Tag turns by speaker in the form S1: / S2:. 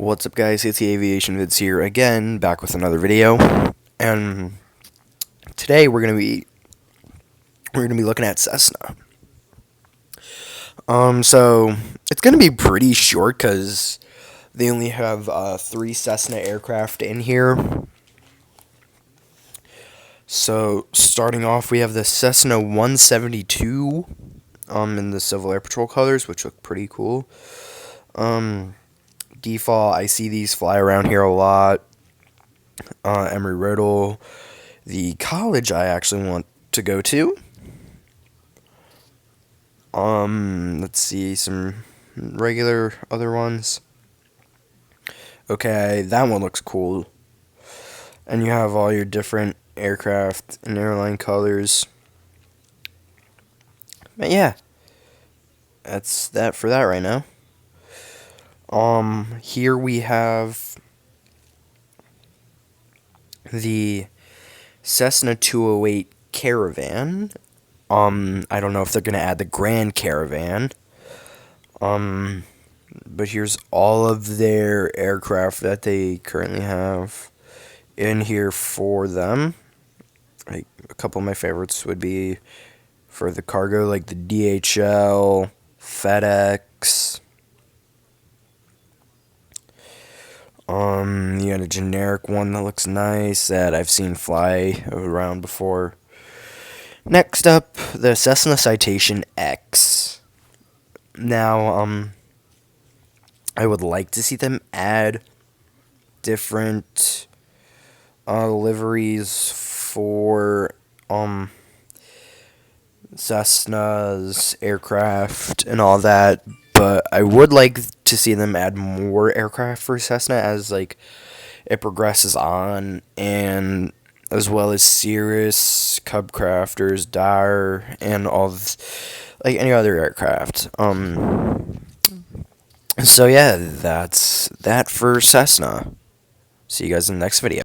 S1: What's up, guys? It's the Aviation Vids here again, back with another video. And today we're gonna be looking at Cessna. So it's gonna be pretty short because they only have 3 Cessna aircraft in here. So starting off, we have the Cessna 172 in the Civil Air Patrol colors, which look pretty cool. Default, I see these fly around here a lot. Embry-Riddle, the college I actually want to go to. Let's see, some regular other ones. Okay, that one looks cool. And you have all your different aircraft and airline colors. But yeah, that's that for that right now. Here we have the Cessna 208 Caravan. I don't know if they're gonna add the Grand Caravan. But here's all of their aircraft that they currently have in here for them. Like, a couple of my favorites would be for the cargo, like the DHL, FedEx. You got a generic one that looks nice that I've seen fly around before. Next up, the Cessna Citation X. Now, I would like to see them add different liveries for Cessna's aircraft and all that, but I would like to see them add more aircraft for Cessna as like it progresses on, and as well as Cirrus, Cub Crafters, Dyer, and like any other aircraft. So yeah, that's that for Cessna. See you guys in the next video.